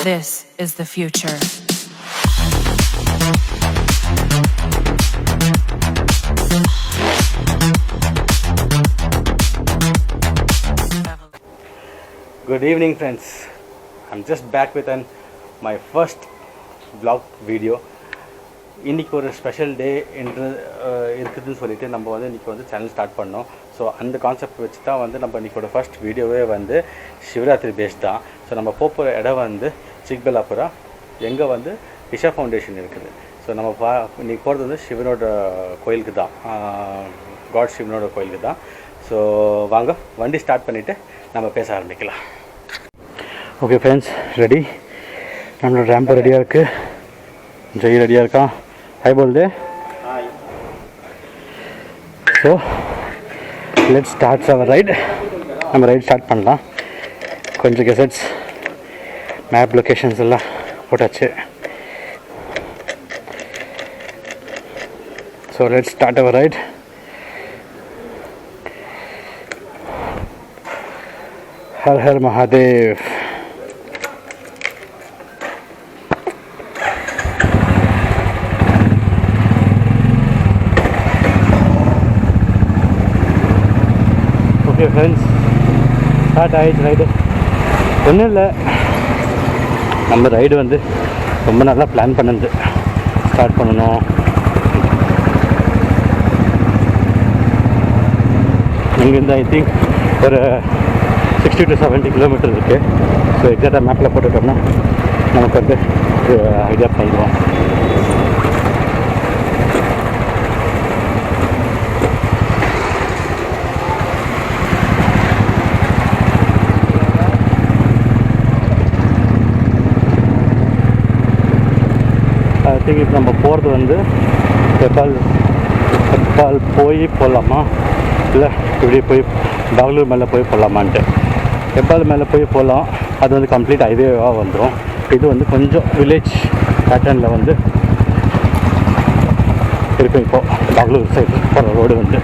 This is the future. Good evening friends. I'm just back with my first vlog video. இன்றைக்கி ஒரு special day என்று இருக்குதுன்னு சொல்லிட்டு நம்ம வந்து இன்றைக்கி வந்து சேனல் ஸ்டார்ட் பண்ணோம். ஸோ அந்த கான்செப்ட் வச்சு தான் வந்து நம்ம இன்றைக்கோட ஃபர்ஸ்ட் வீடியோவே வந்து சிவராத்திரி பேஸ்ட் தான். ஸோ நம்ம போகிற இடம் வந்து சிக்பெல்லாபுரா, எங்கே வந்து இஷா ஃபவுண்டேஷன் இருக்குது. ஸோ நம்ம இன்றைக்கி போகிறது வந்து சிவனோட கோயிலுக்கு தான், காட் சிவனோட கோயிலுக்கு தான். ஸோ வாங்க வண்டி ஸ்டார்ட் பண்ணிவிட்டு நம்ம பேச ஆரம்பிக்கலாம். ஓகே ஃப்ரெண்ட்ஸ், ரெடி, நம்மளோட ரேம்போ ரெடியாக இருக்குது. ஜெய் ரெடியாக இருக்கான். ஹாய் போல் தே. So let's starts our ride. நம்ம ரைட் ஸ்டார்ட் பண்ணலாம். கொஞ்சம் கெசட்ஸ், மேப், லொக்கேஷன்ஸ் எல்லாம் போட்டாச்சு. So let's start our ride. Har Har Mahadev. Okay friends, start ஆகிடுச்சு ரைடு. ஒன்றும் இல்லை, நம்ம ரைடு வந்து ரொம்ப நல்லா பிளான் பண்ணது. ஸ்டார்ட் பண்ணணும், இங்கேருந்து ஐ திங்க் ஒரு 60 to 70 கிலோமீட்டர் இருக்குது. ஸோ எக்ஸாக்டாக மேப்பில் போட்டுட்டோம்னா நமக்கு வந்து ஐடியா பண்ணிடுவோம். ஐ திங்க் இப்போ நம்ம போகிறது வந்து பெப்பால் போய் போகலாமா, இல்லை இப்படி போய் பெங்களூர் மேலே போய் போகலாமான்ட்டு. பெப்பால் மேலே போய் போகலாம், அது வந்து கம்ப்ளீட் ஹைவேவாக வந்துடும். இது வந்து கொஞ்சம் வில்லேஜ் பேட்டர்னில் வந்து இருக்கும். இப்போது பெங்களூர் சைடு போகிற ரோடு வந்து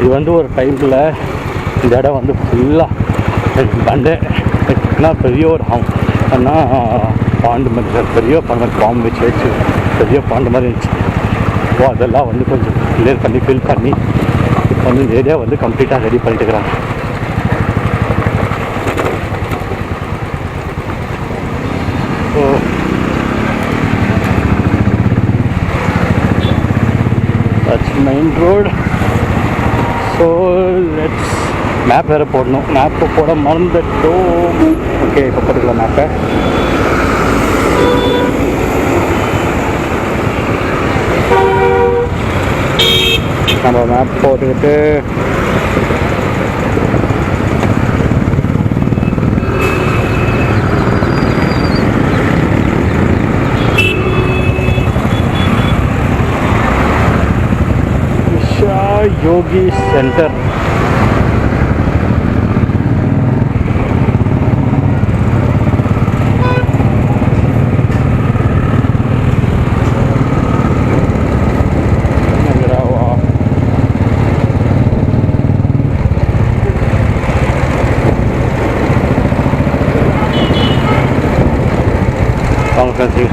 இது வந்து ஒரு டைமில் இந்த இடம் வந்து ஃபுல்லாக பண்டை பெரிய ஒரு ஆனால் பாண்டு மாதிரி, பெரிய பாம்பு வச்சு வச்சு பெரிய பாண்டு மாதிரி இருந்துச்சு. ஸோ அதெல்லாம் வந்து கொஞ்சம் கிளியர் பண்ணி ஃபில் பண்ணி இப்போ வந்து இந்த ஏரியா வந்து கம்ப்ளீட்டாக ரெடி பண்ணிட்டுக்கிறாங்க. So that's main road. So let's map வேறு போடணும். மேப்பு போட மறந்துட்டோம். ஓகே, இப்போ போட்டுக்கலாம் மேப்பை. நம்ம மேப் போட்டுக்கிட்டு இஷா யோகி சென்டர்.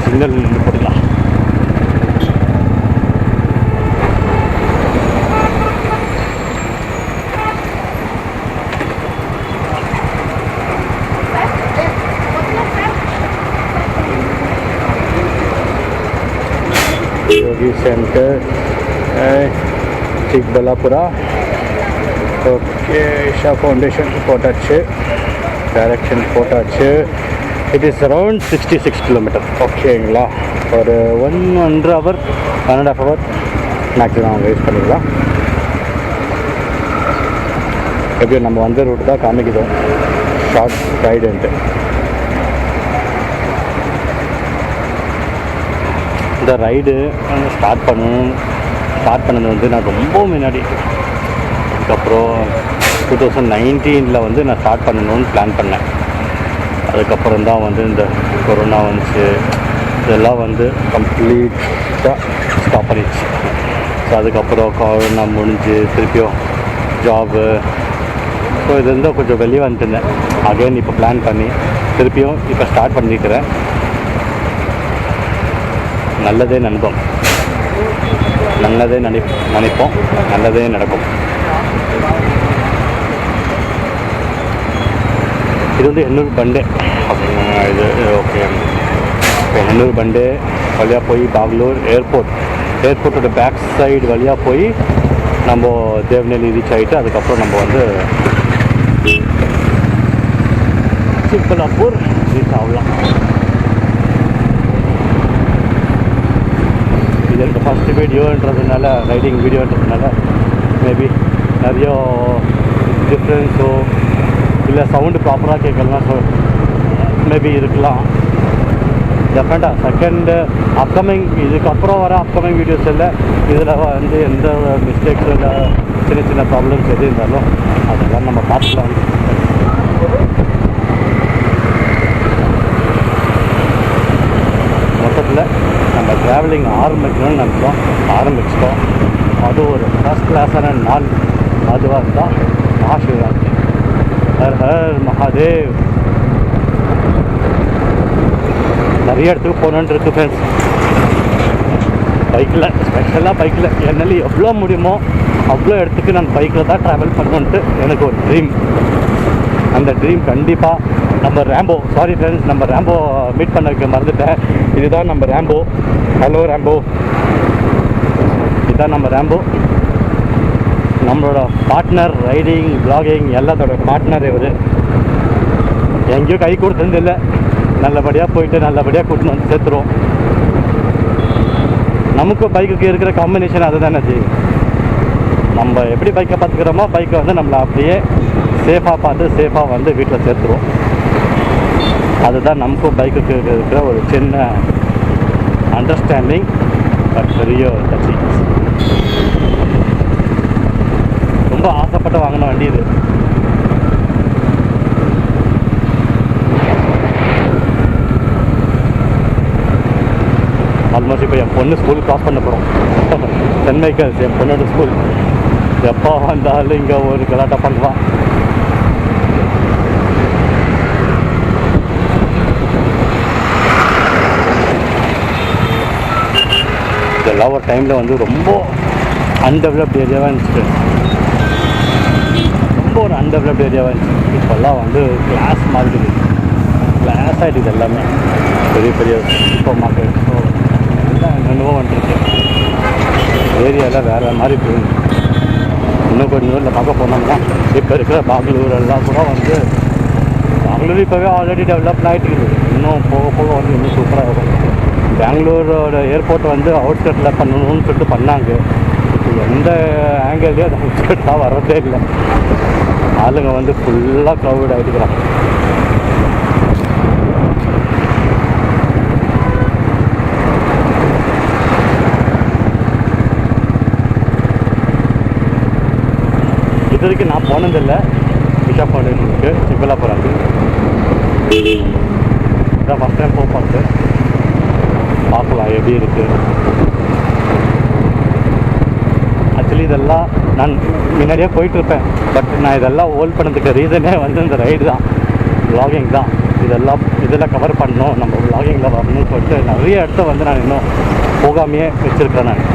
சிக்னல் போட்டுக்கலாம். யோகி சென்டர், சிக்பெல்லாபுரா. ஓகே, இஷா ஃபவுண்டேஷன் போட்டாச்சு, டைரக்ஷன் போட்டாச்சு. It is around 66 kilometre. ஓகேங்களா, ஒரு 1.5 hour 1.5 hour மேக்ஸிமம் அவங்க யூஸ் பண்ணிக்கலாம். எப்படியும் நம்ம வந்த ரூட் தான் காமிக்குதோம், ஷார்ட் ரைடுன்ட்டு. இந்த ரைடு ஸ்டார்ட் பண்ணது வந்து நான் ரொம்ப முன்னாடி, அதுக்கப்புறம் 2019 வந்து நான் ஸ்டார்ட் பண்ணணும்னு பிளான் பண்ணேன். அதுக்கப்புறம் தான் வந்து இந்த கொரோனா வந்துச்சு, இதெல்லாம் வந்து கம்ப்ளீட்டாக ஸ்டாப் பண்ணிடுச்சு. ஸோ அதுக்கப்புறம் கொரோனா முடிஞ்சு திருப்பியும் ஜாபு. ஸோ இது வந்து கொஞ்சம் வெளியே வந்துட்டுருந்தேன். அகைன் இப்போ பிளான் பண்ணி திருப்பியும் இப்போ ஸ்டார்ட் பண்ணிக்கிறேன். நல்லதே நண்பம், நல்லதே நினைப்போம், நல்லதே நடக்கும். இது வந்து எண்ணூர் பண்டே இது. ஓகே, இப்போ எண்ணூர் பண்டே வழியாக போய் பெங்களூர் ஏர்போர்ட்டோட பேக் சைடு வழியாக போய் நம்ம தேவநெல்லி ரீச் ஆகிட்டு அதுக்கப்புறம் நம்ம வந்து சிக்கலாப்பூர் ரீச் ஆகலாம். இது எனக்கு ஃபஸ்ட்டு வீடியோன்றதுனால, ரைடிங் வீடியோன்றதுனால மேபி நிறைய டிஃப்ரென்ஸோ இல்லை சவுண்டு ப்ராப்பராக கேட்கலாம். ஸோ மேபி இருக்கலாம். டெஃபினட்டாக செகண்டு அப்கமிங், இதுக்கப்புறம் வர அப்கமிங் வீடியோஸ் இல்லை இதில் வந்து எந்த மிஸ்டேக்ஸும் இல்லை, சின்ன சின்ன ப்ராப்ளம்ஸ் எது இருந்தாலும் அதெல்லாம் நம்ம பார்த்துக்கலாம். மொத்தத்தில் நம்ம ட்ராவலிங் ஆரம்பிக்கணும்னு நினைச்சோம், ஆரம்பிச்சிட்டோம். அது ஒரு ஃபஸ்ட் கிளாஸான நாள் அதுவாக இருந்தால் மகாசிவராத்திரி. ஹர் ஹர் மகாதேவ். நிறைய இடத்துக்கு போகணுன்னு இருக்குது ஃப்ரெண்ட்ஸ். பைக்கில், ஸ்பெஷலாக பைக்கில் என்னால் எவ்வளோ முடியுமோ அவ்வளோ இடத்துக்கு நான் பைக்கில் தான் ட்ராவல் பண்ணணுன்ட்டு எனக்கு ஒரு ட்ரீம். அந்த ட்ரீம் கண்டிப்பாக நம்ம ரேம்போ, சாரி ஃப்ரெண்ட்ஸ், நம்ம ரேம்போ மீட் பண்ண வைக்க மறந்துட்டேன். இதுதான் நம்ம ரேம்போ. ஹலோ ரேம்போ, இதுதான் நம்ம ரேம்போ, நம்மளோட பார்ட்னர். ரைடிங், வ்ளாகிங் எல்லாத்தோட பார்ட்னர் இவர். எங்கேயும் கை கொடுத்தது இல்லை. நல்லபடியாக போயிட்டு நல்லபடியாக கூட்டின்னு வந்து சேர்த்துருவோம். நமக்கும் பைக்குக்கு இருக்கிற காம்பினேஷன் அதுதானே ஜி. நம்ம எப்படி பைக்கை பார்த்துக்கிறோமோ பைக்கை வந்து நம்மளை அப்படியே சேஃபாக பார்த்து சேஃபாக வந்து வீட்டில் சேர்த்துருவோம். அதுதான் நமக்கும் பைக்குக்கு இருக்கிற ஒரு சின்ன அண்டர்ஸ்டாண்டிங், பட் பெரிய டச்சிங். ரொம்ப ஆசைப்பட்டு வாங்கின வண்டி இது. ஆல்மோஸ்ட் இப்போ என் பொண்ணு ஸ்கூல் கிராஸ் பண்ண போகிறோம். சென்னைக்கு என் பொண்ணோட ஸ்கூல். எப்போ வந்தாலும் இங்கே ஒரு கலாட்டா பண்ணுவான். இதெல்லாம் ஒரு டைமில் வந்து ரொம்ப அன்டெவலப்டு ஏரியாவாக இருந்துச்சு. ரொம்ப ஒரு அன்டெவலப்டு ஏரியாவாக இருந்துச்சு. இப்போல்லாம் வந்து கிளாஸ் மாதிரி கிளாஸ் ஆகிடுது. எல்லாமே பெரிய பெரிய சூப்பர் மார்க்கெட். ஸோ எல்லாம் என்னென்னவோ வந்துருக்கு. ஏரியாவில் வேறு மாதிரி போயிடுது. இன்னும் கொஞ்சம் ஊரில் பார்க்க போனோம்னா இப்போ இருக்கிற பெங்களூர் எல்லாம் கூட வந்து, பெங்களூர் இப்போவே ஆல்ரெடி டெவலப் ஆகிட்டு இருக்குது. இன்னும் போக போக வந்து இன்னும் சூப்பராக இருக்கும். பெங்களூரோட ஏர்போர்ட் வந்து அவுட்ஸ்கட்டில் பண்ணணும்னு சொல்லிட்டு பண்ணாங்க. இப்போ எந்த ஆங்கிள்லேயும் அது அவுட்ஸ்கட்டாக வர்றதே இல்லை. ஆளுங்க வந்து ஃபுல்லாக க்ரௌட் ஆகிட்டுக்கிறாங்க. இது வரைக்கும் நான் போனதில்லை. விசாகப்பட்டினத்துக்கு சிக்கலாபுரத்துக்கு இதான் ஃபஸ்ட் டைம் போக பார்த்து பார்க்கலாம் எப்படி இருக்குது. ஆக்சுவலி இதெல்லாம் நான் முன்னாடியே போயிட்டுருப்பேன். பட் நான் இதெல்லாம் ஹோல்ட் பண்ணதுக்கு ரீசனே வந்து இந்த ரைடு தான், வ்ளாகிங் தான். இதெல்லாம் கவர் பண்ணணும், நம்ம வ்ளாகிங்கில் வரணும்னு சொல்லிட்டு நிறைய இடத்த வந்து நான் இன்னும் போகாமையே வச்சுருக்கேன். நான்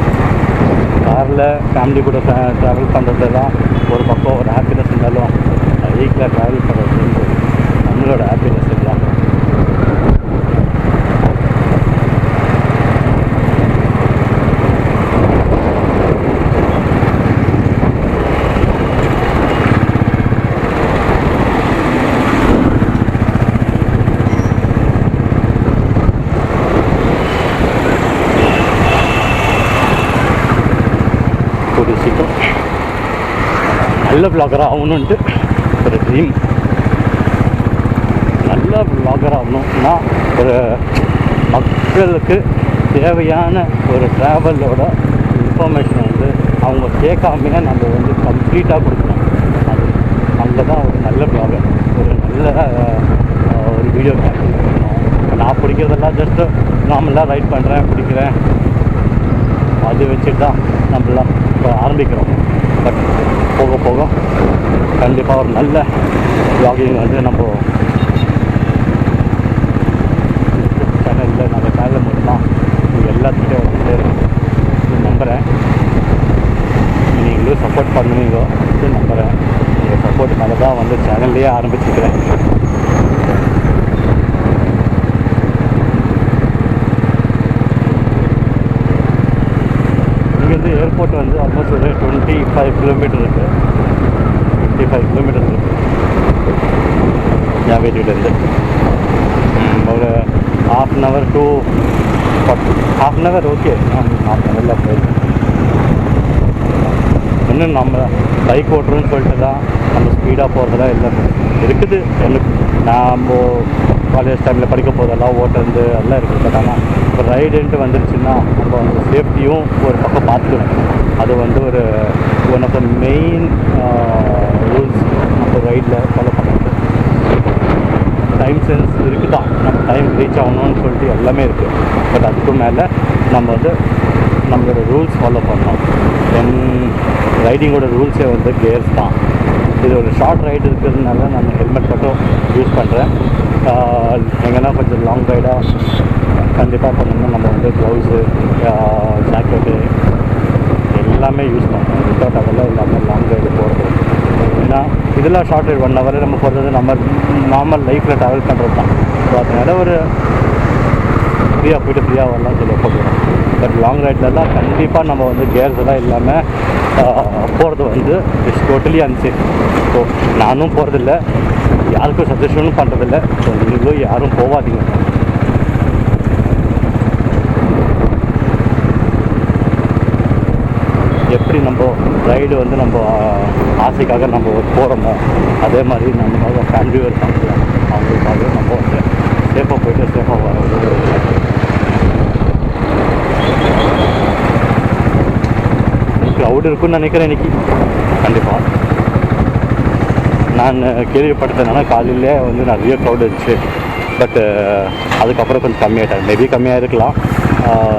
காரில் ஃபேமிலி கூட ட்ராவல் பண்ணுறதுலாம் ஒரு பக்கம் ஒரு ஹாப்பினஸ் இருந்தாலும், பைக்கில் ட்ராவல் பண்ணுறது நம்மளோட ஹாப்பினஸ் இல்லை. ஒரு சீக்கிரம் நல்ல வ்ளாகர் ஆகணுன்ட்டு ஒரு ட்ரீம். நல்ல வ்ளாகர் ஆகணும்னா ஒரு மக்களுக்கு தேவையான ஒரு ட்ராவலோட இன்ஃபர்மேஷன் வந்து அவங்க கேட்காமையே நம்ம வந்து கம்ப்ளீட்டாக கொடுக்கணும். அது அங்கே தான் ஒரு நல்ல வ்ளாகர், ஒரு நல்ல ஒரு வீடியோ கேப்சர் பண்ணணும். நான் பிடிக்கிறதெல்லாம் ஜஸ்ட்டு நார்மலாக ரைட் பண்ணுறேன், பிடிக்கிறேன், அது வச்சுட்டு தான் நம்மளாம் இப்போ ஆரம்பிக்கிறோம். பட் போக போக கண்டிப்பாக ஒரு நல்ல vlogging வந்து நம்ம சேனலில் நம்ம சேனல் மூலமாக எல்லாத்துக்கிட்டே வந்து நம்புகிறேன். நீங்களும் சப்போர்ட் பண்ணுவீங்க நம்புகிறேன். உங்கள் சப்போர்ட் மேலே தான் வந்து சேனல்லையே ஆரம்பிச்சுக்கிறேன். இங்கேருந்து ஏர்போர்ட் வந்து ஆல்மோஸ்ட் ஒரு 25 கிலோமீட்டர் இருக்குது. 25 கிலோமீட்டர் இருக்குது என் வீட்டுலேருந்து. ஒரு ½ an hour to ½ an hour okay. ½ an hour போயிருக்கேன். இன்னும் நம்ம பைக் ஓட்டுறோன்னு சொல்லிட்டு தான் நம்ம ஸ்பீடாக போகிறதெல்லாம் இல்லை இருக்குது. எனக்கு நம்ம காலேஜ் டைமில் படிக்க போதெல்லாம் ஓட்டுறது எல்லாம் இருக்குது. பட் ஆனால் இப்போ ரைடுன்ட்டு வந்துருச்சுன்னா நம்ம அந்த சேஃப்டியும் ஒரு பக்கம் பார்த்துக்கணும். அது வந்து ஒரு one of the main rules நம்ம ரைடில் ஃபாலோ பண்ணுறது. டைம் சென்ஸ் இருக்குது தான், நம்ம டைம் ரீச் ஆகணும்னு சொல்லிட்டு எல்லாமே இருக்குது. பட் அதுக்கு மேலே நம்ம வந்து நம்மளோட ரூல்ஸ் ஃபாலோ பண்ணோம். தென் ரைடிங்கோட ரூல்ஸே வந்து கியர்ஸ் தான். இது ஒரு ஷார்ட் ரைடு இருக்கிறதுனால நான் ஹெல்மெட் மட்டும் யூஸ் பண்ணுறேன். எங்கன்னா கொஞ்சம் லாங் ரைடாக கண்டிப்பாக பண்ணணும்னா நம்ம வந்து க்ளவுஸு, ஜாக்கெட்டு எல்லாமே யூஸ் பண்ணுவோம். வித்தவுட் அதெல்லாம் இல்லாமல் லாங் ரைடு போகிறது. ஏன்னா இதெல்லாம் ஷார்ட் ரைடு 1 hour நம்ம போகிறது நம்ம நார்மல் லைஃப்பில் ட்ராவல் பண்ணுறது தான். ஸோ அதனால ஒரு ஃப்ரீயாக போய்ட்டு ஃப்ரீயாக வரலாம் சொல்லி போட்டுருவோம். பட் லாங் ரைட்லலாம் கண்டிப்பாக நம்ம வந்து கேர்ஸ் எல்லாம் இல்லாமல் போகிறது வந்து இட்ஸ் டோட்டலி அன்சேஃப். ஸோ நானும் போகிறதில்ல, யாருக்கும் சஜஷனும் பண்ணுறதில்ல. ஸோ நீங்களும் யாரும் போகாதீங்க. எப்படி நம்ம ரைடு வந்து நம்ம ஆசைக்காக நம்ம போகிறோமோ அதே மாதிரி நம்ம ஃபேமிலியும் இருக்காங்க, அவங்களுக்காக நம்ம வந்து சேஃபாக போய்ட்டு சேஃபாக வர்றது. க்ரௌட் இருக்குன்னு நினைக்கிறேன் இன்றைக்கி கண்டிப்பாக. நான் கேள்விப்பட்டதுனால காலையிலே வந்து நிறைய க்ரௌட் இருந்துச்சு. பட்டு அதுக்கப்புறம் கொஞ்சம் கம்மியாகிட்டாங்க. மேபி கம்மியாக இருக்கலாம்.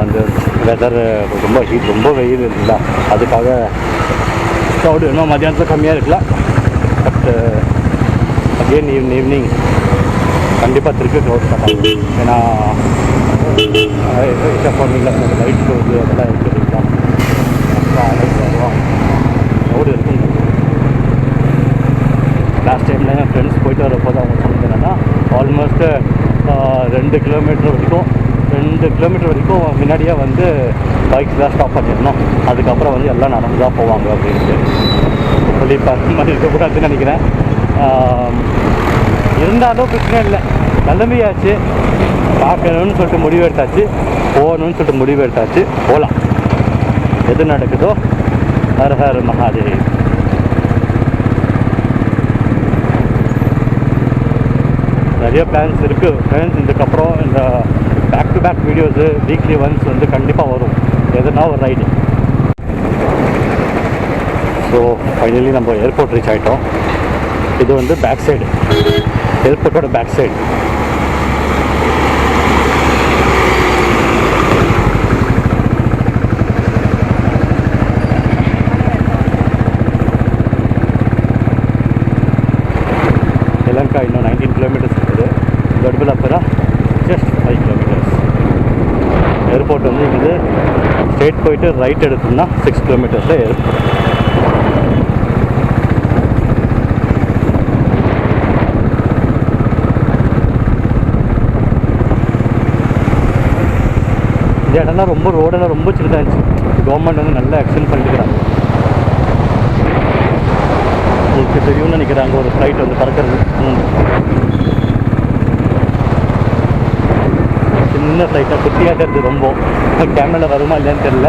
அந்த வெதர் ரொம்ப ஹீட், ரொம்ப வெயில் இருக்குல்ல, அதுக்காக க்ரௌடு இன்னும் மத்தியானத்தில் கம்மியாக இருக்கலாம். பட் அகெயின் ஈவினிங் கண்டிப்பாக திருப்பி க்ரௌட் ஸ்டார்ட். ஏன்னா சொன்னீங்க லைட் ஷோஸு அதெல்லாம் இருக்குது இல்லைங்களா, க்ரௌடு இருக்குங்க. லாஸ்ட் டைமில் என் ஃப்ரெண்ட்ஸ் போயிட்டு வரப்போ தான் அவங்க சொன்னது என்னென்னா ஆல்மோஸ்ட்டு 2 கிலோமீட்டர் வரைக்கும் முன்னாடியே வந்து பைக்ஸ் தான் ஸ்டாப் பண்ணிடணும். அதுக்கப்புறம் வந்து எல்லாம் நடந்து தான் போவாங்க அப்படின்ட்டு சொல்லி பார்த்து மாதிரி இருக்கக்கூடாதுன்னு நினைக்கிறேன். இருந்தாலும் பிரச்சனை இல்லை, கிளம்பியாச்சு, பார்க்கணும்னு சொல்லிட்டு முடிவு எடுத்தாச்சு, போகணும்னு சொல்லிட்டு முடிவு எடுத்தாச்சு, போகலாம். எது நடக்குதோ ஹர் ஹர் மகாதேவ். நிறைய பிளான்ஸ் இருக்குது ஃப்ரெண்ட்ஸ். இதுக்கப்புறம் இந்த back to back videos weekly once வந்து கண்டிப்பாக வரும், எதுனா ஒரு ரைடு. ஸோ ஃபைனலி நம்ம ஏர்போர்ட் ரீச் ஆகிட்டோம். இது வந்து பேக் சைடு, ஏர்போர்ட்டோட பேக் சைடு. ஸ்ரீலங்கா இன்னும் 19 கிலோமீட்டர்ஸ் இருக்குது. கடுபலாப்பரா ஜஸ்ட் 5 கிலோமீட்டர்ஸ். ஏர்போர்ட் வந்து இங்கே ஸ்ட்ரெயிட் போயிட்டு ரைட் எடுத்தோம்னா 6 கிலோமீட்டர்ஸில் ஏர்போர்ட். இந்த இடம்லாம் ரொம்ப ரோடெல்லாம் ரொம்ப சின்னதாக இருந்துச்சு. கவர்மெண்ட் வந்து நல்லா எக்ஸ்டெண்ட் பண்ணிக்கிறாங்க. உங்களுக்கு தெரியும்னு நினைக்கிறாங்க ஒரு ஃப்ளைட் வந்து பறக்கிறது. சின்ன ஃப்ளைட்டாக குட்டியாக தெரியுது ரொம்ப. கேமராவில் வருமா இல்லையான்னு தெரியல.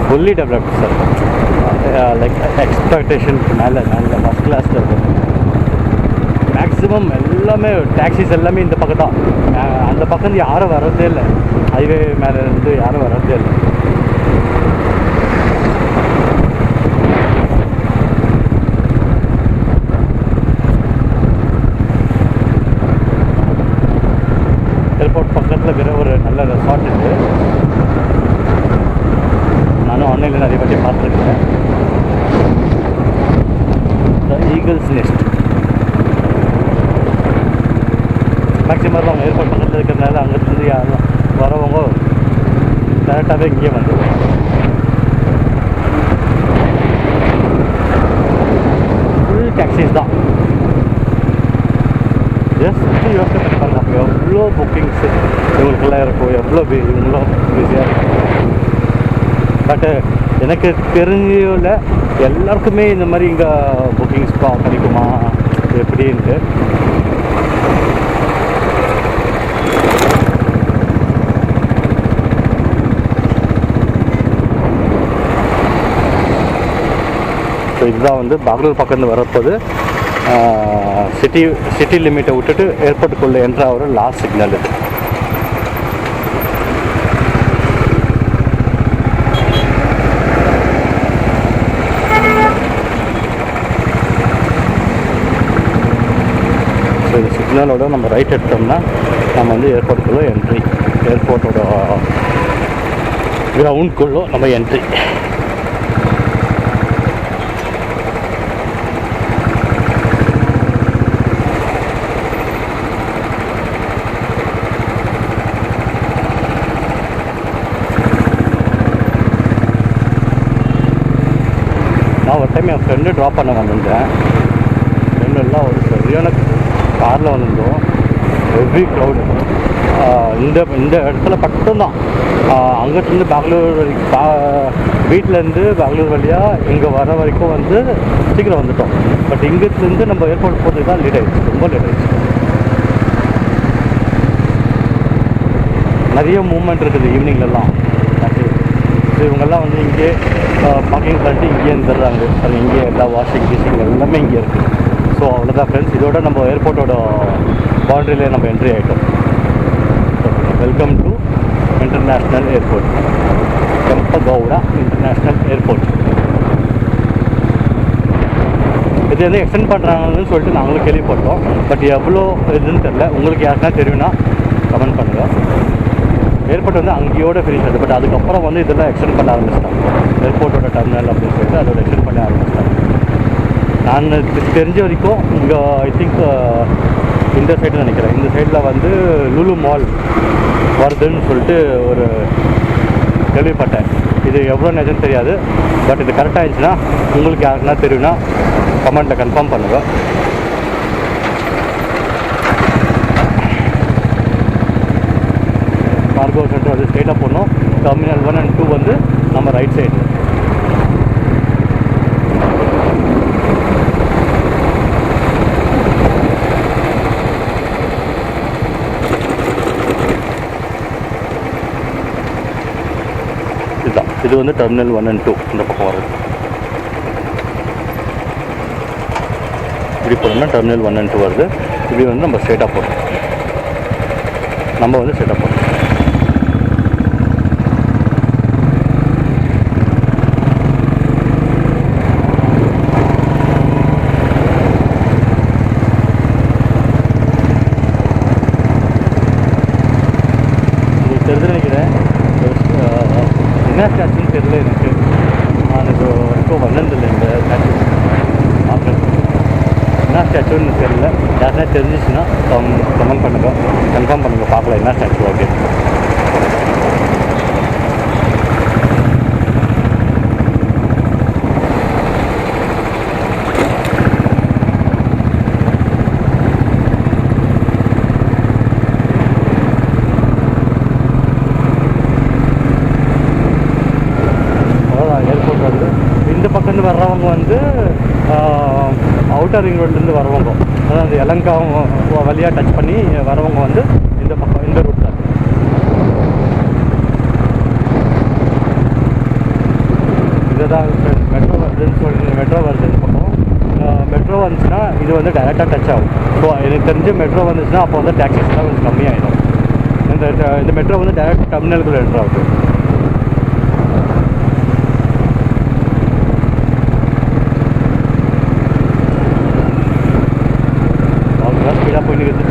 ஃபுல்லி டெவலப்ட் சார், லைக் எக்ஸ்பெக்டேஷனுக்கு மேலே நல்ல ஃபஸ்ட் கிளாஸில் இருக்கும். மேக்ஸிமம் எல்லாமே டாக்ஸிஸ் எல்லாமே இந்த பக்கம் தான். அந்த பக்கம் யாரும் வர்றதே இல்லை. ஹைவே மேலே இருந்து யாரும் வர்றதே இல்லை. பக்கத்தில் இருக்கிற ஒரு நல்ல ரெசார்ட் இருக்குது. நானும் ஆன்லைனில் நிறைய பற்றி பார்த்துருக்கேன். The eagles nest. மேக்ஸிமம் அவங்க ஏர்போர்ட் பக்கத்தில் இருக்கிறதுனால அங்கேருந்து யாரும் வரவங்க டேரெக்டாகவே இங்கேயே வந்துடுவோம். ஃபுல் டாக்ஸிஸ் தான். ஜஸ்ட்டு யோசனை பண்ணி பாருங்க, எவ்வளோ புக்கிங்ஸு இவங்களுக்கெல்லாம் இருக்கும், எவ்வளோ இவங்களும் பிஸியாக இருக்கும். பட்டு எனக்கு தெரிஞ்சல எல்லாருக்குமே இந்த மாதிரி இங்கே புக்கிங்ஸ் கிடைக்குமா எப்படின்ட்டு. ஸோ இதுதான் வந்து பெங்களூர் பக்கத்துலேருந்து வரப்போது சிட்டி லிமிட்டை விட்டுட்டு ஏர்போர்ட்டுக்குள்ளே என்ட்ரு ஆகிற லாஸ்ட் சிக்னல் இது. ஸோ இந்த சிக்னலோட நம்ம ரைட் எடுத்தோம்னா நம்ம வந்து ஏர்போர்ட்டுக்குள்ளே என்ட்ரி, ஏர்போர்ட்டோட கிரவுண்டுக்குள்ளே நம்ம என்ட்ரி. நான் ஒரு டைம் என் ஃப்ரெண்டு ட்ராப் பண்ண வந்திருந்தேன். ஃப்ரெண்டெல்லாம் ஒரு சரியான காரில் வந்திருந்தோம். Heavy crowd. இந்த இடத்துல மட்டும்தான் அங்கேருந்து பெங்களூர் வீட்டிலேருந்து பெங்களூர் வழியாக இங்கே வர வரைக்கும் வந்து சீக்கிரம் வந்துட்டோம். பட் இங்கேருந்து நம்ம ஏர்போர்ட் போகிறதுக்கு தான் லேட் ஆகிடுச்சு, ரொம்ப லேட் ஆகிடுச்சு. நிறைய மூவ்மெண்ட் இருக்குது ஈவினிங்லலாம். ஸோ இவங்கெல்லாம் வந்து இங்கே பார்க்கிங் பண்ணிட்டு இங்கேயே இருந்துடுறாங்க. அது இங்கே எல்லா வாஷிங் கீஷிங் எல்லாமே இங்கே இருக்குது. ஸோ அவ்வளோதான் ஃப்ரெண்ட்ஸ், இதோட நம்ம ஏர்போர்ட்டோட பவுண்ட்ரியிலே நம்ம என்ட்ரி ஆகிட்டோம். Welcome to international airport, Kempegowda international airport. இது வந்து எக்ஸ்டெண்ட் பண்ணுறாங்கன்னு சொல்லிட்டு நாங்களும் கேள்விப்பட்டோம். பட் எவ்வளோ இதுன்னு தெரில. உங்களுக்கு யாருன்னா தெரியும்னா கமெண்ட் பண்ணுங்கள். ஏர்போர்ட் வந்து அங்கேயோட ஃபினிஷ் ஆகுது. பட் அதுக்கப்புறம் வந்து இதெல்லாம் எக்ஸ்டெண்ட் பண்ண ஆரம்பிச்சிட்டாங்க. ஏர்போர்ட்டோட டெர்மினல் அப்படின்னு சொல்லிட்டு அதோட எக்ஸ்டெண்ட் பண்ண ஆரம்பிச்சிட்டாங்க. நான் தெரிஞ்ச வரைக்கும் இங்கே ஐ திங்க் இந்த சைடு நினைக்கிறேன், இந்த சைடில் வந்து லுலு மால் வருதுன்னு சொல்லிட்டு ஒரு கேள்விப்பட்டேன். இது எவ்வளோ நிஜம் தெரியாது. பட் இது கரெக்டாக இருந்துச்சுன்னா உங்களுக்கு யாருக்குன்னா தெரியும்னா கமெண்ட்டில் கன்ஃபார்ம் பண்ணுங்கள். கார்கோ சென்டர் வந்து ஸ்ட்ரெயிட்டாக போகணும். டெர்மினல் 1 and 2 வந்து நம்ம ரைட் சைடு. இதுதான், இது வந்து டெர்மினல் 1 and 2 இந்த பக்கம் வருது. இப்படி போனோம்னா டெர்மினல் 1 and 2 வருது. இப்படி வந்து நம்ம ஸ்ட்ரெயிட்டாக போகிறோம். நம்ம வந்து ஸ்ட்ரெயிட்டாக போகிறோம். தெரிஞ்சு நினைக்கிறேன் என்ன ஸ்டாச்சுன்னு தெரியல எனக்கு. நான் இப்போ வந்ததில்லை இந்த ஸ்டாச்சு பார்க்குறது. என்ன ஸ்டாச்சுன்னு தெரியல. யாருன்னா தெரிஞ்சிச்சுன்னா கமெண்ட் பண்ணுங்கள், கன்ஃபார்ம் பண்ணுங்கள், பார்க்கலாம் என்ன ஸ்டாச்சு அப்படின்னு. இந்த பக்கம் வர்றவங்க வந்து அவுட்டர் ரிங் ரோட்லேருந்து வரவங்க, அதாவது எலங்காவும் வழியாக டச் பண்ணி வரவங்க வந்து இந்த பக்கம் இந்த ரூட் தான். இதுதான் மெட்ரோ வருதுன்னு சொல்லி மெட்ரோ வருது இந்த பக்கம். மெட்ரோ வந்துச்சுன்னா இது வந்து டைரெக்டாக டச் ஆகும். ஸோ எனக்கு தெரிஞ்சு மெட்ரோ வந்துச்சுன்னா அப்போ வந்து டேக்ஸிஸ்லாம் கொஞ்சம் கம்மியாகிடும். இந்த மெட்ரோ வந்து டைரெக்ட் டெர்மினலுக்குள்ளே என்ட்ரு ஆகுது. ஸ்பீடாக போயிட்டு இருக்குது.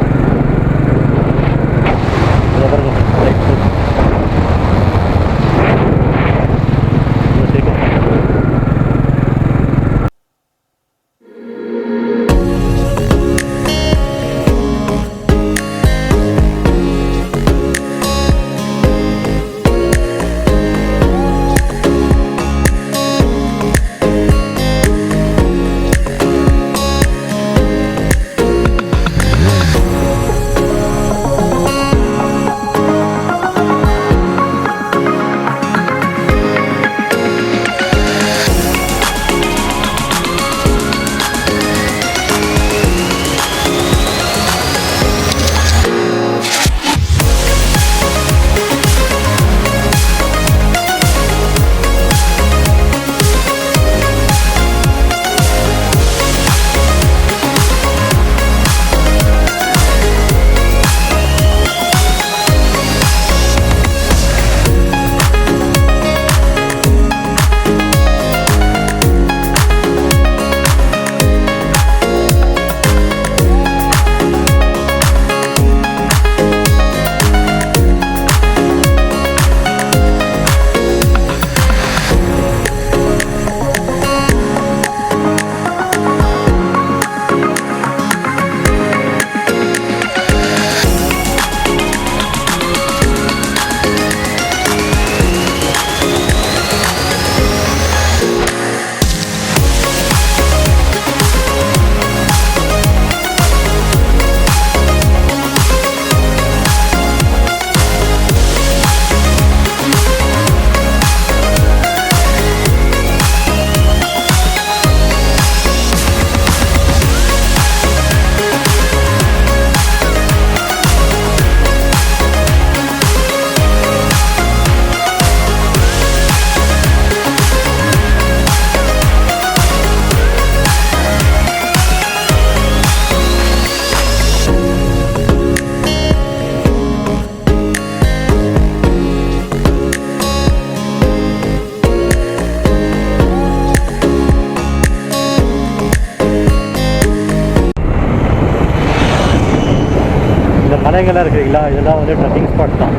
மலைங்கள்லாம் இருக்குங்களா, இதெல்லாம் வந்து ட்ரெக்கிங் ஸ்பாட் தான்.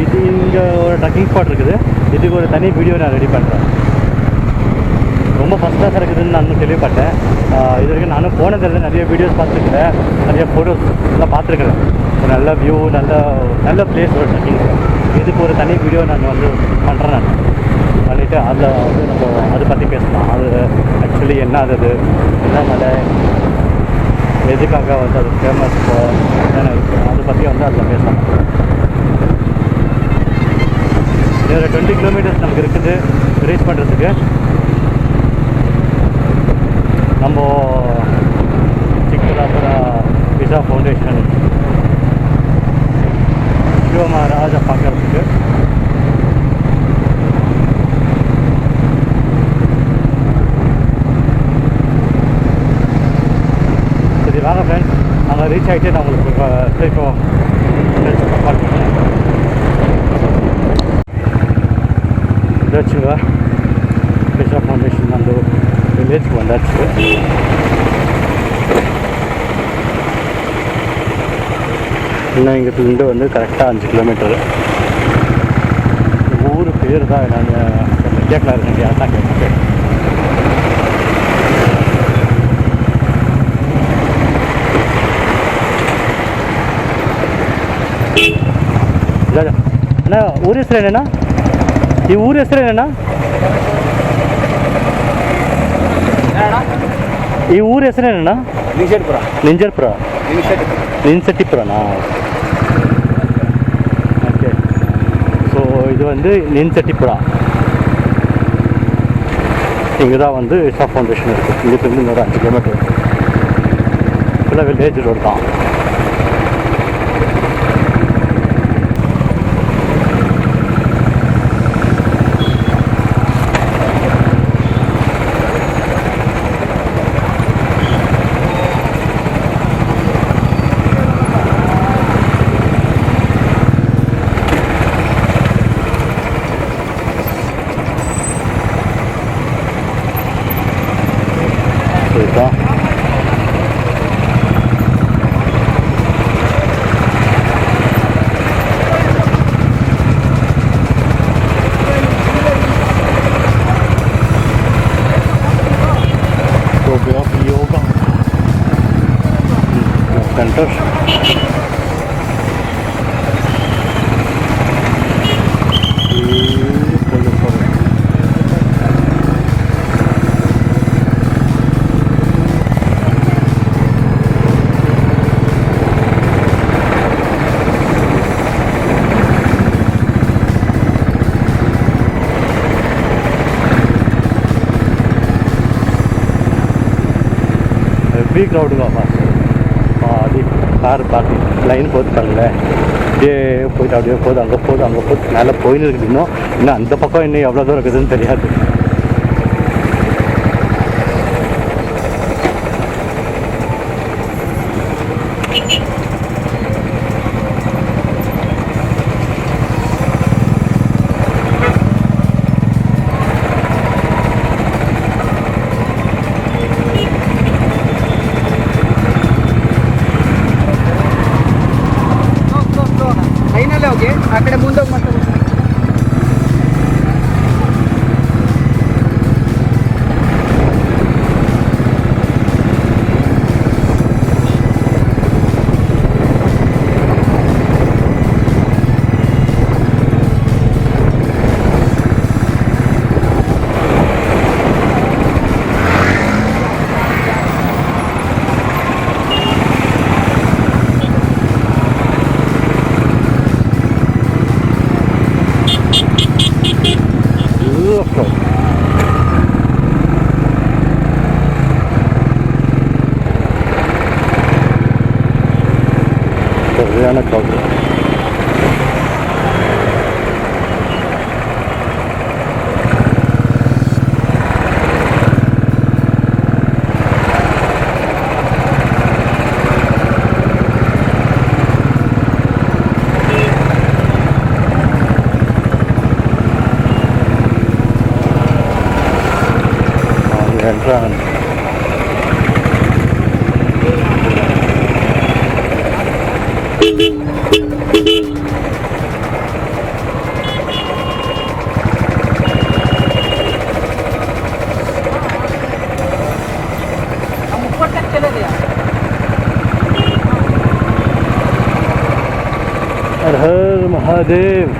இது இங்கே ஒரு ட்ரெக்கிங் ஸ்பாட் இருக்குது. இதுக்கு ஒரு தனி வீடியோ நான் ரெடி பண்ணுறேன். ரொம்ப ஃபஸ்ட் கிளாஸ் இருக்குதுன்னு நான் கேள்விப்பட்டேன். இது வரைக்கும் நானும் போனதில்லை, நிறைய வீடியோஸ் பார்த்துருக்கிறேன், நிறைய ஃபோட்டோஸ் எல்லாம் பார்த்துருக்குறேன். ஒரு நல்ல வியூ, நல்ல பிளேஸ் ஒரு ட்ரெக்கிங். இதுக்கு ஒரு தனி வீடியோ நான் வந்து பண்ணுறேன். நான் பண்ணிவிட்டு அதில் வந்து நம்ம அதை பற்றி பேசலாம். அது ஆக்சுவலி என்ன அது என்ன மலை, எதுக்காக வந்து அது ஃபேமஸ், என்னென்ன இருக்குது, அதை பற்றி வந்து அதில் பேசலாம். ஒரு 20 கிலோமீட்டர்ஸ் நமக்கு இருக்குது ரீச் பண்ணுறதுக்கு. நம்ம சிக்கலாபுரா விசா ஃபவுண்டேஷன் சிவமகாராஜா பார்க்கறதுக்கு. சரி வாங்க ஃப்ரெண்ட்ஸ், அங்கே ரீச் ஆகிட்டு நான் உங்களுக்கு இப்போ கால் பண்ணுறேன். இதாச்சுங்க விசா ஃபவுண்டேஷன் அந்த வில்லேஜ்க்கு வந்தாச்சு. இன்னும் இங்கிட்டிருந்து வந்து கரெக்டாக 5 கிலோமீட்டரு. ஊர் பேர் தான் நான் கேட்கலாம் இருக்கேன், யார் தான் கேட்குறேன். அண்ணா ஊர் ಹೆಸರು ಏನಣ್ಣ? ಈ ಊರ ಹೆಸರು ಏನಣ್ಣ? ಈ ಊರ ಹೆಸರು ಏನಣ್ಣ? ನಿಂಜರ್ಪುರ. ನಿನ್ಸೆಟ್ಟಿಪುರನಾ? ஓகே. ஸோ இது வந்து நின்செட்டிப்புரா. இங்கே தான் வந்து விசா ஃபவுண்டேஷன் இருக்குது. இங்கிட்டிருந்து இன்னொரு 5 கிலோமீட்டர். ஃபுல்லாக வில்லேஜ் ரோடு தான். இதுதான் யோகா சென்டர். ஹெவி க்ரௌடுங்க. அது கார் பார்க்கிங் லைன் போட்டு பாருங்களே, அப்படியே போயிட்டு அப்படியே போகுது, அங்கே போகுது மேலே போயின்னு இருக்குது. இன்னும் அந்த பக்கம் இன்னும் எவ்வளோ தூரம் இருக்குதுன்னு தெரியாது. అక్కడ ముందు మొత్తం சரியான க்ரௌட். என்ட்ரான் ಮಹಾದೇವ್.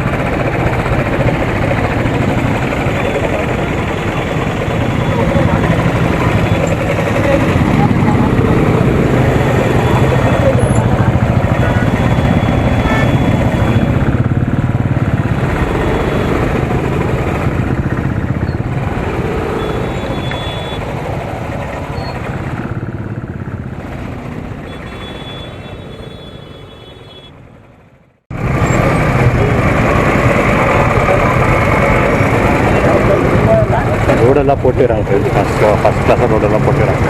ரோடெல்லாம் போட்டுறாங்க, ஃபஸ்ட் கிளாஸாக ரோடெல்லாம் போட்டுறாங்க.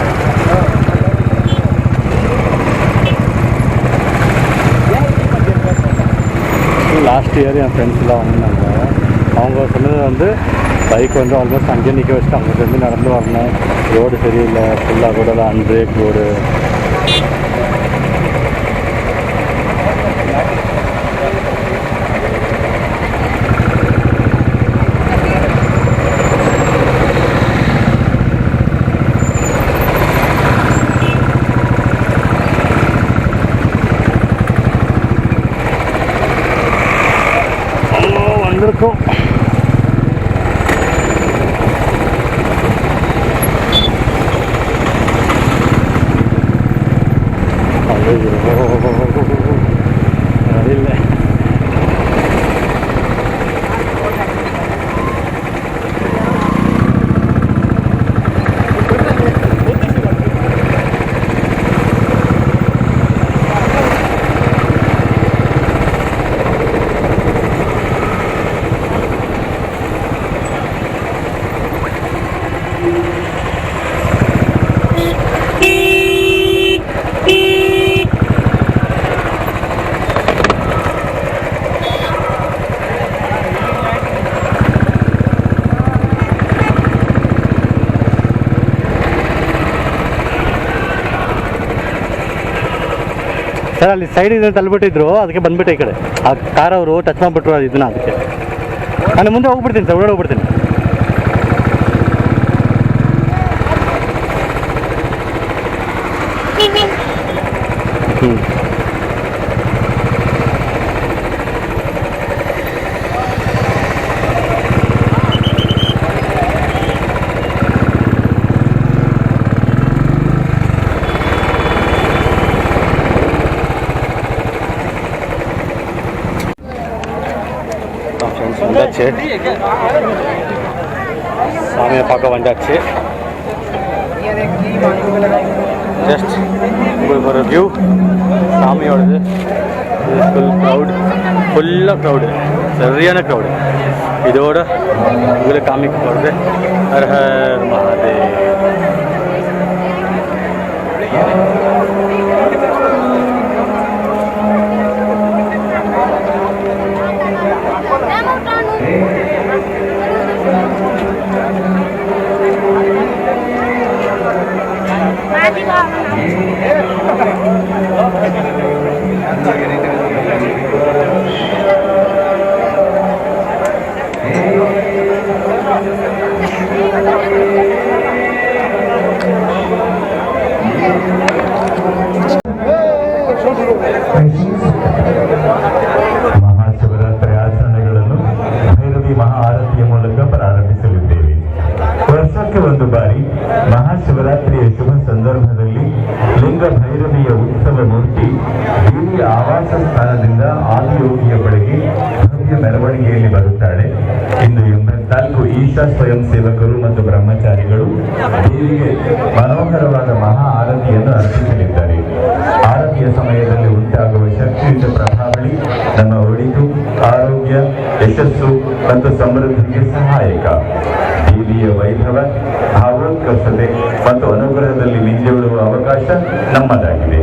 லாஸ்ட் இயர் என் ஃப்ரெண்ட்ஸ்லாம் வந்தாங்க. அவங்க சொன்னது வந்து பைக் வந்து ஆல்மோஸ்ட் அங்கேயே நிற்க வச்சுட்டு அங்கேருந்து நடந்து வரணும், ரோடு சரியில்லை, ஃபுல்லாக ரோடெல்லாம் அன்பிரேக் ரோடு. வந்திருக்கோம். இல்லை ಸರ್, ಅಲ್ಲಿ ಸೈಡಿಂದ ತಳ್ಳಿಬಿಟ್ಟಿದ್ರು, ಅದಕ್ಕೆ ಬಂದ್ಬಿಟ್ಟೆ ಈ ಕಡೆ. ಆ ಕಾರ್ ಅವರು ಟಚ್ ಮಾಡಿಬಿಟ್ರು ಇದನ್ನ, ಅದಕ್ಕೆ ನಾನು ಮುಂದೆ ಹೋಗ್ಬಿಡ್ತೀನಿ ಸರ್, ಒಳಗಡೆ ಹೋಗ್ಬಿಡ್ತೀನಿ. வந்தாச்சு, சாமியை பார்க்க வந்தாச்சு. ஜஸ்ட் உங்களுக்கு ஒரு வியூ சாமியோடது. ஃபுல் க்ரௌடு, ஃபுல்லாக க்ரௌடு, சரியான க்ரௌடு. இதோட உங்களுக்கு காமிக்க போகிறது ஹர் ஹர் மகாதேவ். ಮಹಾಶಿವರಾತ್ರಿ ಆಚರಣೆಗಳನ್ನು ಭೈರವಿ ಮಹಾ ಆರತಿಯ ಮೂಲಕ ಪ್ರಾರಂಭಿಸಲಿದ್ದೇವೆ. ವರ್ಷಕ್ಕೆ ಒಂದು ಬಾರಿ ಮಹಾಶಿವರಾತ್ರಿಯ ಶುಭ ಸಂದರ್ಭದಲ್ಲಿ ಲಿಂಗ ಭೈರವಿಯ ಉತ್ಸವ ಮೂರ್ತಿ ದೇವಿಯ ಆವಾಸ ಸ್ಥಾನದಿಂದ ಆದಿಯೋಗಿಯ ಬಳಿಗೆ ಭವ್ಯ ಮೆರವಣಿಗೆಯಲ್ಲಿ ಬರುತ್ತಾಳೆ. ಇಂದು 84 ಈಶಾ ಸ್ವಯಂ ಸೇವಕರು ಮತ್ತು ಬ್ರಹ್ಮಚಾರಿಗಳು ದೇವಿಗೆ ಮನೋಹರವಾದ ಮಹಾ ಆರತಿಯನ್ನು ಅರ್ಪಿಸಲಿದ್ದಾರೆ. ಆರತಿಯ ಸಮಯದಲ್ಲಿ ಉಂಟಾಗುವ ಶಕ್ತಿಯುತ ಪ್ರಭಾವಳಿ ನಮ್ಮ ಒಳಿತು, ಆರೋಗ್ಯ, ಯಶಸ್ಸು ಮತ್ತು ಸಮೃದ್ಧಿಗೆ ಸಹಾಯಕ. ದೇವಿಯ ವೈಭವ, ಭಾವೋತ್ಕರ್ಷತೆ ಮತ್ತು ಅನುಗ್ರಹದಲ್ಲಿ ಮಿಂದೇಳುವ ಅವಕಾಶ ನಮ್ಮದಾಗಿದೆ.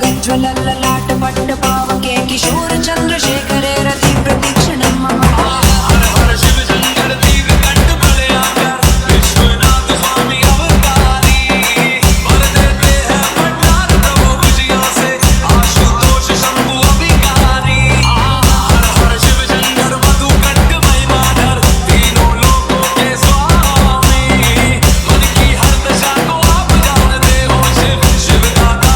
गज्ज्वल ललाट पट्ट पावके किशोर चंद्रशेखरे रति प्रतीक्षणं मम हर हर शिव शंकर दीव कंठ प्रलयाकर विश्वनाथ स्वामी अवतारी वरदे देह भंडार प्रभु भुजिया से आशुतोष शंभु अभिकारी हर हर शिव शंकर मधु कंठ महिमाधर तीनों लोकों के स्वामी मन की हर दशा को आप जानते हो शिव शिव दाता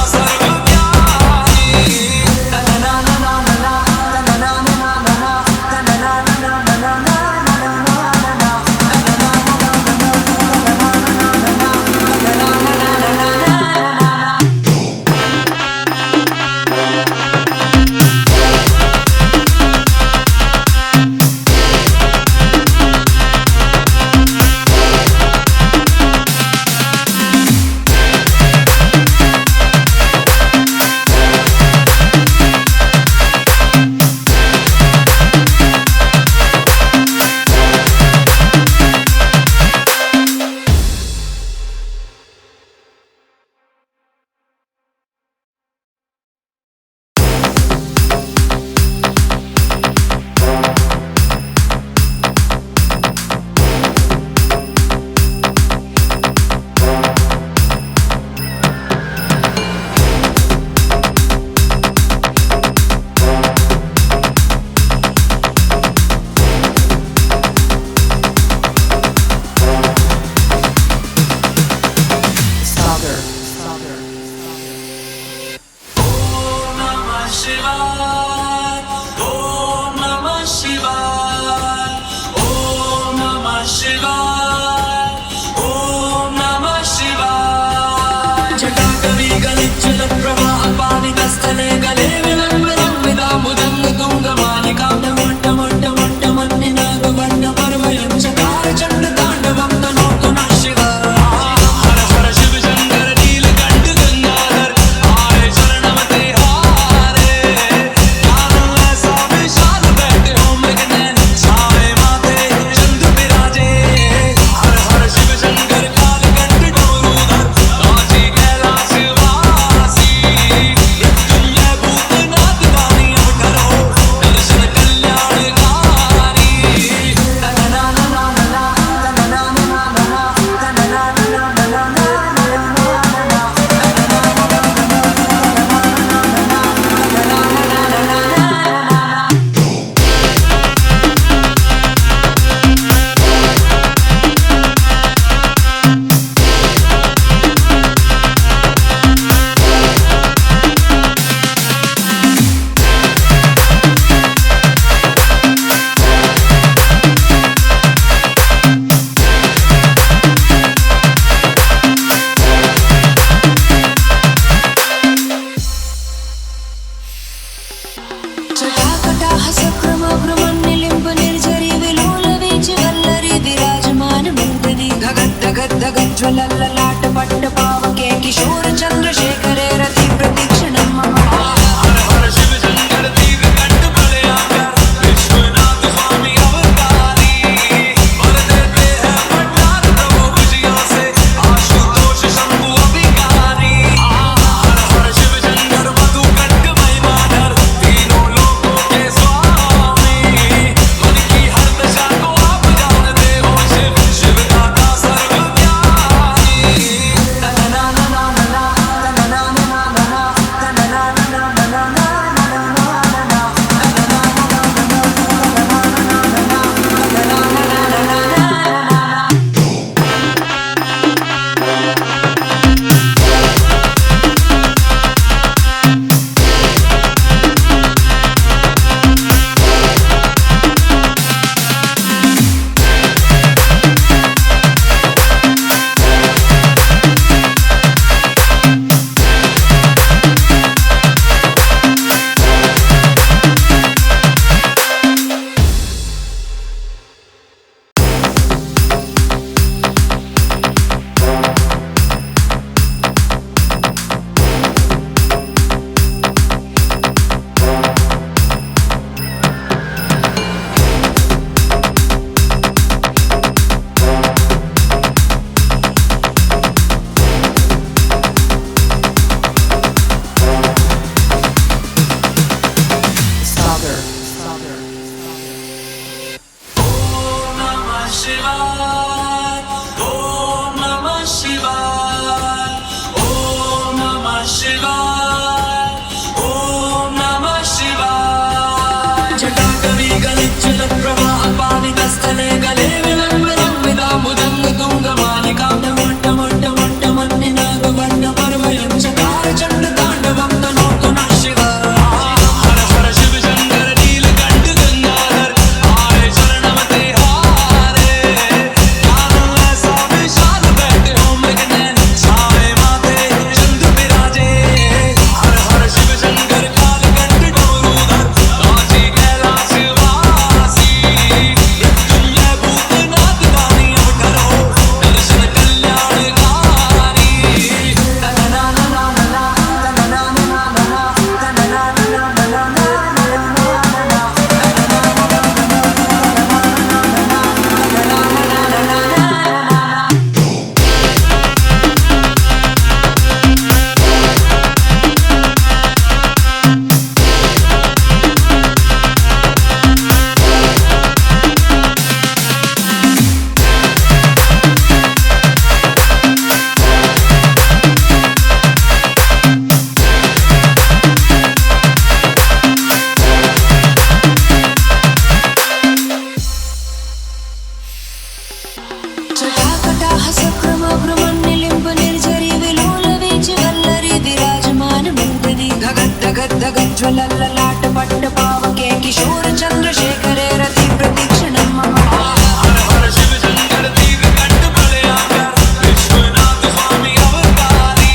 धगत धगत ज्वलल्ललाट पट्ट पावके किशोर चंद्रशेखरे रति प्रतीक्षणं मम हर हर शिव शंकर दीव कंठ बलयाकर विश्वनाथ स्वामी अवतारी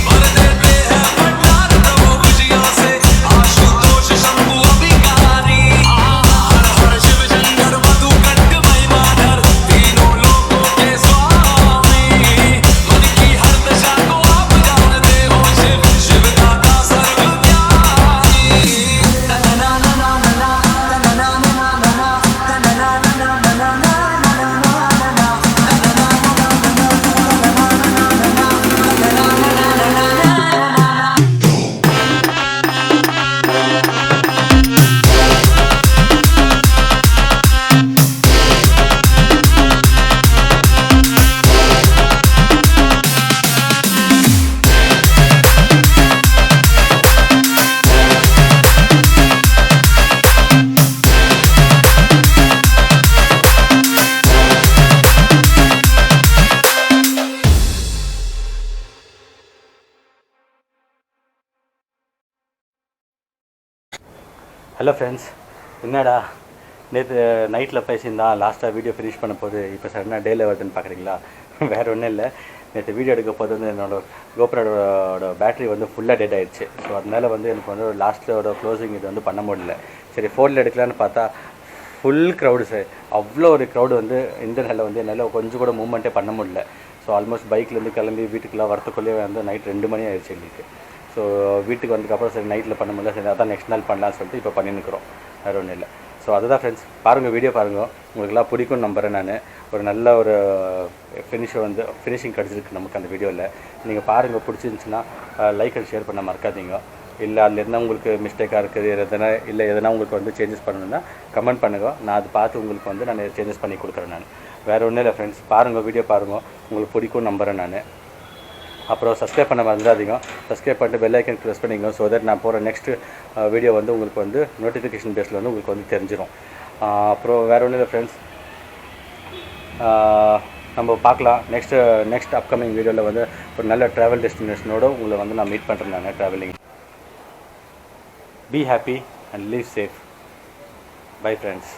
वरदे देह भंडार प्रभु खुशियों से आशुतोष शंभु अभिकारी हर हर शिव शंकर मधु कंठ महिमाधर तीनों लोकों के स्वामी मन की हर दशा को आप जानते हो शिव शिव दाता सर्वज्ञानी तनना नना नना तनना नना नना तनना नना नना ஹலோ ஃப்ரெண்ட்ஸ், என்னடா நேற்று நைட்டில் பேசியிருந்தான் லாஸ்ட்டாக வீடியோ ஃபினிஷ் பண்ண போது இப்போ சடனாக டேல வருதுன்னு பார்க்குறீங்களா? வேறு ஒன்றும் இல்லை, நேற்று வீடியோ எடுக்க போது வந்து என்னோடய கோப்ரோட பேட்டரி வந்து ஃபுல்லாக டெட் ஆகிடுச்சு. ஸோ அதனால் வந்து எனக்கு வந்து லாஸ்ட்டோட க்ளோசிங் இது வந்து பண்ண முடியல. சரி ஃபோனில் எடுக்கலான்னு பார்த்தா ஃபுல் க்ரௌடு சார், அவ்வளோ ஒரு க்ரௌடு வந்து இந்த நாளில் வந்து என்னால் கொஞ்சம் கூட மூவ்மெண்ட்டே பண்ண முடியல. ஸோ ஆல்மோஸ்ட் பைக்லேருந்து கிளம்பி வீட்டுக்குலாம் வரத்துக்குள்ளேயே வந்து நைட் 2 மணி ஆயிடுச்சு எங்களுக்கு. ஸோ வீட்டுக்கு வந்ததுக்கப்புறம் சரி நைட்டில் பண்ண முடியல, சரி அதான் நெக்ஸ்ட் நாள் பண்ணலான்னு சொல்லிட்டு இப்போ பண்ணின்னுக்கிறோம். வேறு ஒன்றும் இல்லை. ஸோ அதுதான் ஃப்ரெண்ட்ஸ், பாருங்கள் வீடியோ பாருங்கள், உங்களுக்குலாம் பிடிக்கும்னு நம்புகிறேன். நான் ஒரு நல்ல ஒரு ஃபினிஷிங் கிடச்சிருக்கு நமக்கு அந்த வீடியோவில். நீங்கள் பாருங்கள், பிடிச்சிருந்துச்சுன்னா லைக் அண்ட் ஷேர் பண்ண மறக்காதீங்க. இல்லை அதில் என்ன உங்களுக்கு மிஸ்டேக்காக இருக்குது எதனா உங்களுக்கு வந்து சேஞ்சஸ் பண்ணணுன்னா கமெண்ட் பண்ணுங்க. நான் அது பார்த்து உங்களுக்கு வந்து நான் சேஞ்சஸ் பண்ணி கொடுக்குறேன். நான் வேறு ஒன்றும் இல்லை ஃப்ரெண்ட்ஸ், பாருங்கள் வீடியோ பாருங்கள், உங்களுக்கு பிடிக்கும்னு நம்புகிறேன். நான் அப்புறம் சப்ஸ்கிரைப் பண்ண மறந்துடாதீங்க. சப்ஸ்கிரைப் பண்ணிட்டு பெல் ஐக்கன் ப்ரெஸ் பண்ணிங்க. ஸோ தட் நான் போகிற நெக்ஸ்ட் வீடியோ வந்து உங்களுக்கு வந்து நோட்டிஃபிகேஷன் பேஸில் வந்து உங்களுக்கு வந்து தெரிஞ்சிடும். அப்புறம் வேறு ஒன்றும் இல்லை ஃப்ரெண்ட்ஸ், நம்ம பார்க்கலாம் நெக்ஸ்ட் அப்கமிங் வீடியோவில் வந்து ஒரு நல்ல ட்ராவல் டெஸ்டினேஷனோடு உங்களை வந்து நான் மீட் பண்ணுறேன். நான் travelling. Be happy and leave safe. Bye friends.